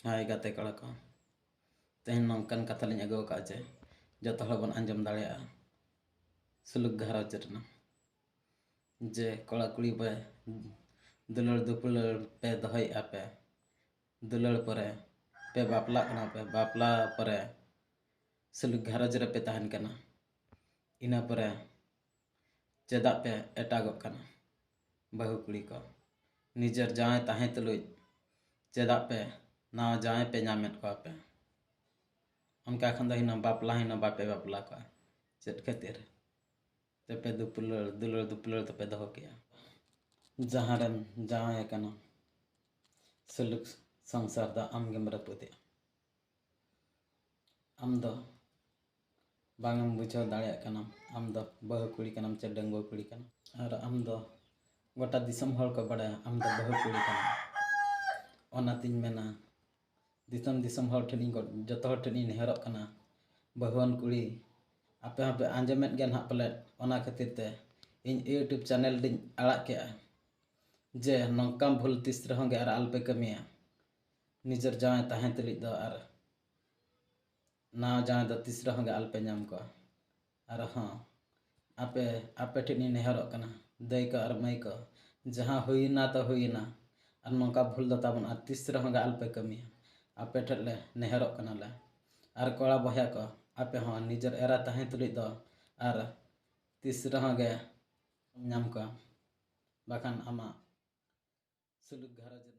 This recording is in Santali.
हाय गाते कड़ा को तेहन नौकन कथा लिंग अगो का जे जत हड़ बन आंजम दाड़ेया सुलुक घारज रना जे कड़ा कुड़ी पे दुलड़ दुपलड़ पे दहई आपे दुलड़ परे पे बापला कना पे बापला परे सुलुक घारज रे पे तहन कना इना परे चेदा पे एटागो कना बहु कुड़ी को निजर जाए ताहे तुलुज चेदा पे ना जाए पे नामेट को पे उनका खन दो हिना बापला हिना बापे बापला को चेट खातिर तेपे दुलड़ दुपलड़ तपे दहो किया जहाँ रेम जाए कना सुलुक संसार दा आम गेम रपुदे आम दो बांगम बुझाव दाड़ेया कना आम दो बहु कुड़ी कना चे डंगो कुड़ी कना और आम दो गोटा दिसम हड़ को बड़ाया आम दो बहु कुड़ी कना ओनातिन मेना दिसम दिसम हड़ ठेनी को जतो हड़ ठेनी नेहरक कना बहुवन कुड़ी आपे आपे आंजमेट गया ना पले ओना खातिर ते इन यूट्यूब चैनल दिन आड़ा के जे नौकाम भूल तीस रहोगे और आलपे कमिया निजर जाए ताहे तुलिज दो और ना जाए दो तीस रहोगे आलपे नाम को और हाँ आपे आपे ठेनी नेहरक कना दई को और मई को जहाँ हुईना तो हुईना और नौका भूल दो ताबन और तीस रहोगे आलपे कमिया आपे ठेले नेहरक कना ले और कड़ा बहया को आपे हाँ निजर एरा ताहे तुलिज दो और तीस रहोगे नाम को बाखान आमा सुलुक घारज